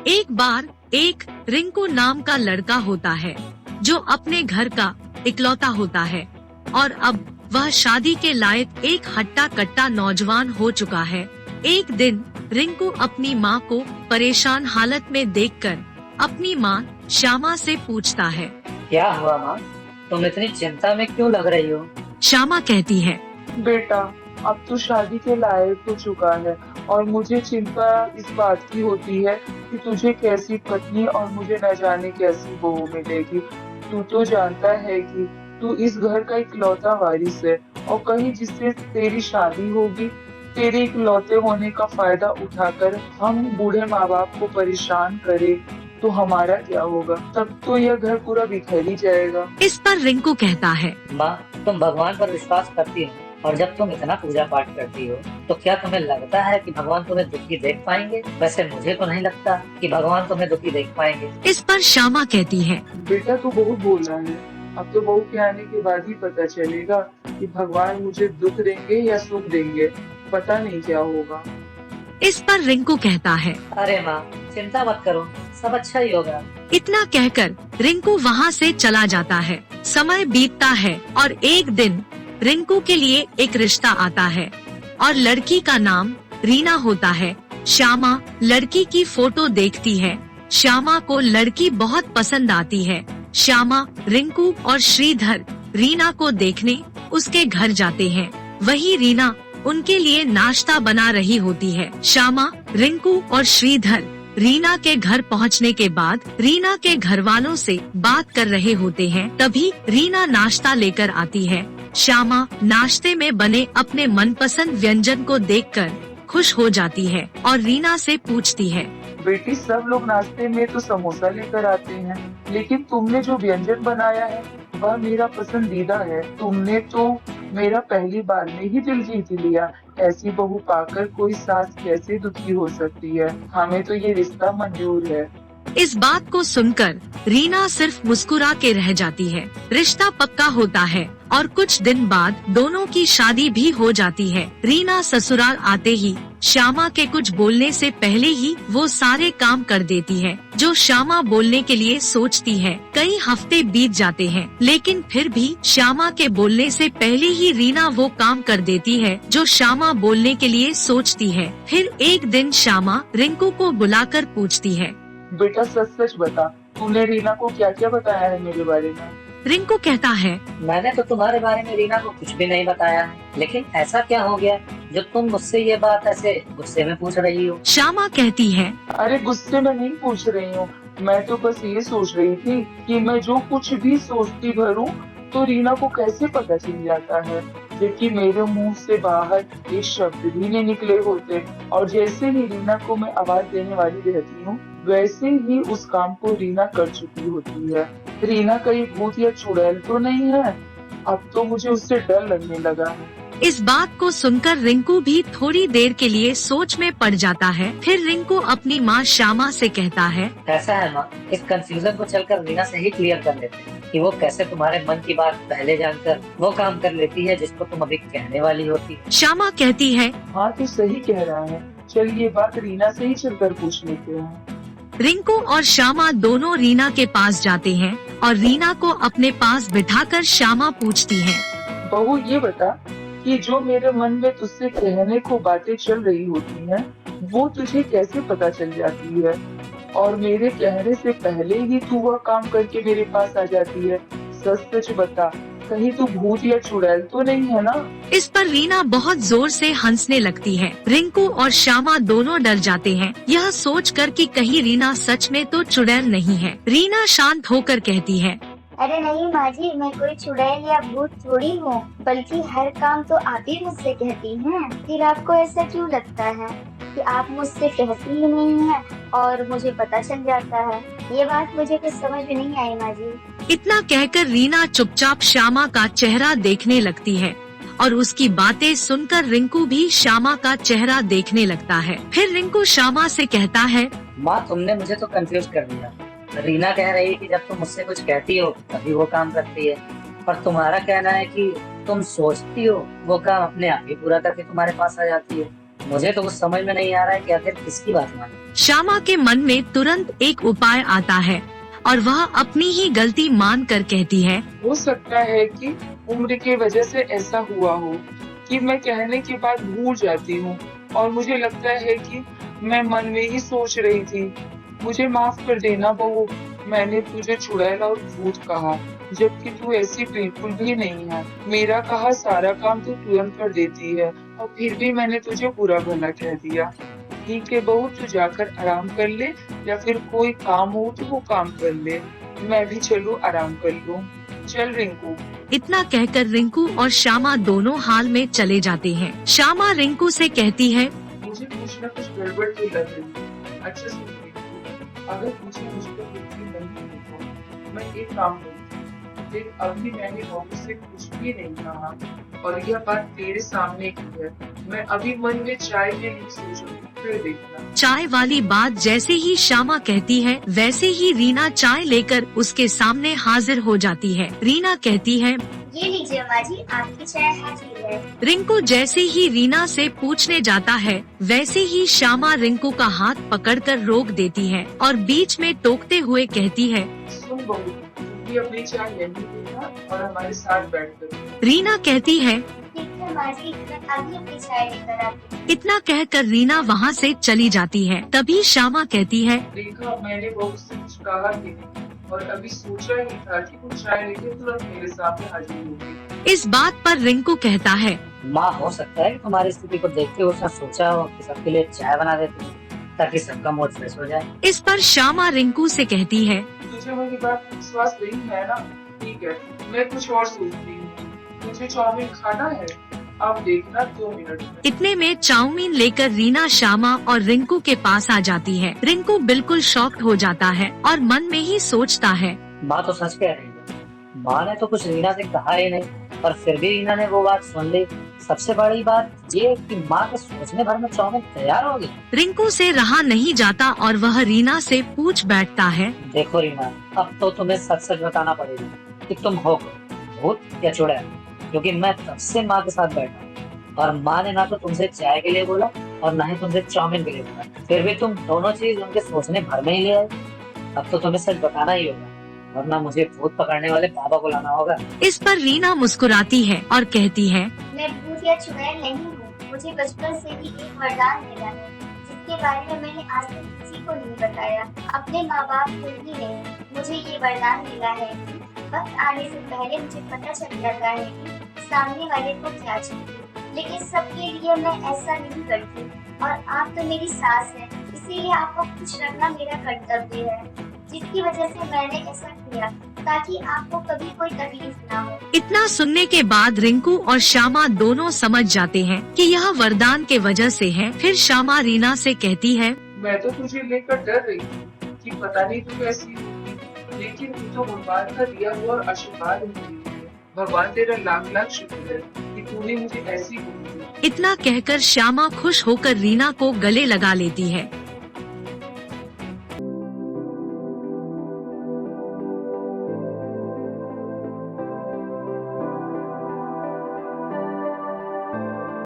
एक बार एक रिंकू नाम का लड़का होता है जो अपने घर का इकलौता होता है और अब वह शादी के लायक एक हट्टा कट्टा नौजवान हो चुका है। एक दिन रिंकू अपनी माँ को परेशान हालत में देखकर अपनी माँ श्यामा से पूछता है, क्या हुआ माँ, तुम इतनी चिंता में क्यों लग रही हो? श्यामा कहती है, बेटा अब तो शादी के लायक हो चुका है और मुझे चिंता इस बात की होती है कि तुझे कैसी पत्नी और मुझे न जाने कैसी बहू मिलेगी। तू तो जानता है कि तू इस घर का इकलौता वारिस है और कहीं जिससे तेरी शादी होगी, तेरे इकलौते होने का फायदा उठाकर हम बूढ़े माँ बाप को परेशान करे तो हमारा क्या होगा? तब तो यह घर पूरा बिखर ही जाएगा। इस पर रिंकू कहता है, माँ, तुम भगवान पर विश्वास करती हो और जब तुम इतना पूजा पाठ करती हो तो क्या तुम्हें लगता है कि भगवान तुम्हें दुखी देख पाएंगे? वैसे मुझे तो नहीं लगता कि भगवान तुम्हें दुखी देख पाएंगे। इस पर श्यामा कहती है, बेटा तू बहुत बोल रहा है, अब तो बहू के आने के बाद ही पता चलेगा कि भगवान मुझे दुख देंगे या सुख देंगे, पता नहीं क्या होगा। इस पर रिंकू कहता है, अरे माँ, चिंता मत करो, सब अच्छा ही होगा। इतना कहकर रिंकू वहाँ से चला जाता है। समय बीतता है और एक दिन रिंकू के लिए एक रिश्ता आता है और लड़की का नाम रीना होता है। श्यामा लड़की की फोटो देखती है। श्यामा को लड़की बहुत पसंद आती है। श्यामा, रिंकू और श्रीधर रीना को देखने उसके घर जाते हैं। वही रीना उनके लिए नाश्ता बना रही होती है। श्यामा, रिंकू और श्रीधर रीना के घर पहुंचने के बाद रीना के घर वालों से बात कर रहे होते हैं। तभी रीना नाश्ता लेकर आती है। श्यामा नाश्ते में बने अपने मनपसंद व्यंजन को देखकर खुश हो जाती है और रीना से पूछती है, बेटी सब लोग नाश्ते में तो समोसा लेकर आते हैं, लेकिन तुमने जो व्यंजन बनाया है वह मेरा पसंदीदा है। तुमने तो मेरा पहली बार में ही दिल जीत लिया। ऐसी बहू पाकर कोई सास कैसे दुखी हो सकती है? हमें तो ये रिश्ता मंजूर है। इस बात को सुनकर रीना सिर्फ मुस्कुरा के रह जाती है। रिश्ता पक्का होता है और कुछ दिन बाद दोनों की शादी भी हो जाती है। रीना ससुराल आते ही श्यामा के कुछ बोलने से पहले ही वो सारे काम कर देती है जो श्यामा बोलने के लिए सोचती है। कई हफ्ते बीत जाते हैं, लेकिन फिर भी श्यामा के बोलने से पहले ही रीना वो काम कर देती है जो श्यामा बोलने के लिए सोचती है। फिर एक दिन श्यामा रिंकू को बुलाकर पूछती है, बेटा सच सच बता, तूने रीना को क्या क्या बताया है मेरे बारे में? रिंकू कहता है, मैंने तो तुम्हारे बारे में रीना को कुछ भी नहीं बताया है, लेकिन ऐसा क्या हो गया जो तुम मुझसे ये बात ऐसे गुस्से में पूछ रही हो? श्यामा कहती है, अरे गुस्से में नहीं पूछ रही हूँ, मैं तो बस ये सोच रही थी कि मैं जो कुछ भी सोचती भरूं तो रीना को कैसे पता चल जाता है, जबकि मेरे मुंह से बाहर एक शब्द भी नहीं निकले होते। और जैसे ही रीना को मैं आवाज देने वाली रहती हूँ, वैसे ही उस काम को रीना कर चुकी होती है। रीना कहीं भूत या चुड़ैल तो नहीं है? अब तो मुझे उससे डर लगने लगा है। इस बात को सुनकर रिंकू भी थोड़ी देर के लिए सोच में पड़ जाता है। फिर रिंकू अपनी माँ श्यामा से कहता है, ऐसा है माँ, इस कंफ्यूजन को चलकर रीना से ही क्लियर कर लेते हैं कि वो कैसे तुम्हारे मन की बात पहले जानकर वो काम कर लेती है जिसको तुम अभी कहने वाली होती। श्यामा कहती है, हाँ तो सही कह रहा है, चल ये बात रीना से ही चलकर पूछ लेते हैं। रिंकू और श्यामा दोनों रीना के पास जाते हैं और रीना को अपने पास बिठाकर श्यामा पूछती है, बहू ये बता कि जो मेरे मन में तुझसे कहने को बातें चल रही होती हैं, वो तुझे कैसे पता चल जाती है और मेरे कहने से पहले ही तू वह काम करके मेरे पास आ जाती है? सच सच बता, कहीं तू भूत या चुड़ैल तो नहीं है ना? इस पर रीना बहुत जोर से हंसने लगती है। रिंकू और श्यामा दोनों डर जाते हैं, यह सोचकर कि कहीं रीना सच में तो चुड़ैल नहीं है। रीना शांत होकर कहती है, अरे नहीं माँ जी, मैं कोई चुड़ैल या भूत थोड़ी हूँ, बल्कि हर काम तो आप ही मुझसे कहती हैं। फिर आपको ऐसा क्यों लगता है कि आप मुझसे कहती ही नहीं हैं और मुझे पता चल जाता है? ये बात मुझे कुछ समझ में नहीं आई माँ जी। इतना कहकर रीना चुपचाप श्यामा का चेहरा देखने लगती है और उसकी बातें सुनकर रिंकू भी श्यामा का चेहरा देखने लगता है। फिर रिंकू श्यामा से कहता है, माँ, तुमने मुझे तो कंफ्यूज कर दिया। रीना कह रही है कि जब तुम मुझसे कुछ कहती हो तभी वो काम करती है, और तुम्हारा कहना है कि तुम सोचती हो वो काम अपने आप ही पूरा करके तुम्हारे पास आ जाती है। मुझे तो कुछ समझ में नहीं आ रहा है कि आखिर किसकी बात माने। श्यामा के मन में तुरंत एक उपाय आता है और वह अपनी ही गलती मान कर कहती है, हो सकता है कि उम्र की वजह से ऐसा हुआ हो कि मैं कहने के बाद भूल जाती हूँ और मुझे लगता है कि मैं मन में ही सोच रही थी। मुझे माफ कर देना बहू, मैंने तुझे चुड़ैल और भूत कहा, जबकि तू ऐसी बिल्कुल भी नहीं है। मेरा कहा सारा काम तू तुरंत कर देती है और फिर भी मैंने तुझे बुरा भला कह दिया। ठीक है बहू, तू जाकर आराम कर ले या फिर कोई काम हो तो वो काम कर ले, मैं भी चलूँ आराम कर लूँ। चल रिंकू। इतना कहकर रिंकू और श्यामा दोनों हाल में चले जाते हैं। श्यामा रिंकू से कहती है, मुझे कुछ न कुछ गड़बड़ तो लग रही है। अच्छा सुन रिंकू, अगर तुझे मुझ पर यकीन नहीं है तो मैं एक काम करूँगी। देख, अभी मैंने बहू से कुछ भी नहीं कहा और यह बात तेरे सामने की है। मैं अभी मन में चाय के लिए सोचूंगी, फिर देखना। चाय वाली बात जैसे ही श्यामा कहती है वैसे ही रीना चाय लेकर उसके सामने हाजिर हो जाती है। रीना कहती है, ये लीजिए अम्मा जी, आपकी चाय हाजिर है। रिंकू जैसे ही रीना से पूछने जाता है वैसे ही श्यामा रिंकू का हाथ पकड़कर रोक देती है और बीच में टोकते हुए कहती है, सुन बहू, तू भी अपनी चाय यहीं पीना और हमारे साथ बैठ कर। रीना कहती है, ठीक है अम्मा जी, मैं अभी अपनी चाय लेकर आती हूँ। इतना कहकर रीना वहाँ से चली जाती है। तभी श्यामा कहती है, देखा, मैंने बहू से कुछ कहा ही नहीं और अभी सोचा ही था कि वो चाय लेके तुरंत मेरे सामने हाजिर होगी। इस बात पर रिंकू कहता है, माँ, हो सकता है कि तुम्हारी स्थिति को देखते हुए उसने सोचा हो कि सबके लिए चाय बना देती हूँ ताकि सबका मूड फ्रेश हो जाए। इस पर श्यामा रिंकू से कहती है, तुझे मेरी बात पर विश्वास नहीं है ना? ठीक है, मैं कुछ और सोचती हूँ। तुझे चाउमीन खाना है? अब देखना 2 मिनट में। इतने में चाउमीन लेकर रीना श्यामा और रिंकू के पास आ जाती है। रिंकू बिल्कुल शॉक्ड हो जाता है और मन में ही सोचता है, माँ तो सच कह रही है। माँ ने तो कुछ रीना से कहा ही नहीं और फिर भी रीना ने वो बात सुन ली। सबसे बड़ी बात ये कि माँ के सोचने भर में चाउमीन तैयार हो गई। रिंकू से रहा नहीं जाता और वह रीना से पूछ बैठता है, देखो रीना, अब तो तुम्हें सच सच बताना पड़ेगा कि तुम हो भूत या चुड़ैल, क्योंकि मैं तब से माँ के साथ बैठा हूँ और माँ ने ना तो तुमसे चाय के लिए बोला और ना ही तुमसे चाउमीन के लिए बोला, फिर भी तुम दोनों चीज उनके सोचने भर में ही ले आए। अब तो तुम्हें सच बताना ही होगा वरना मुझे भूत पकड़ने वाले बाबा को लाना होगा। इस पर रीना मुस्कुराती है और कहती है, मैं भूत या चुड़ैल नहीं हूँ। मुझे बचपन से ही एक वरदान मिला है जिसके बारे में मैंने आज तक किसी को नहीं बताया, अपने माँ बाप को भी नहीं। मुझे ये वरदान मिला है कि वक्त आने से पहले मुझे पता चल जाता है कि सामने वाले को क्या चाहिए, लेकिन सबके लिए मैं ऐसा नहीं करती। और आप तो मेरी सास है, इसीलिए आपको खुश रखना मेरा कर्तव्य है, जिसकी वजह से मैंने ऐसा किया ताकि आपको कभी कोई तकलीफ ना हो। इतना सुनने के बाद रिंकू और श्यामा दोनों समझ जाते हैं कि यह वरदान के वजह से है। फिर श्यामा रीना से कहती है, मैं तो तुझे लेकर डर रही थी कि पता नहीं तू कैसी होगी, लेकिन तू तो भगवान का दिया हुआ आशीर्वाद है। भगवान तेरा लाख लाख शुक्र है कि तूने मुझे ऐसी गोद दी। इतना कहकर श्यामा खुश होकर रीना को गले लगा लेती है।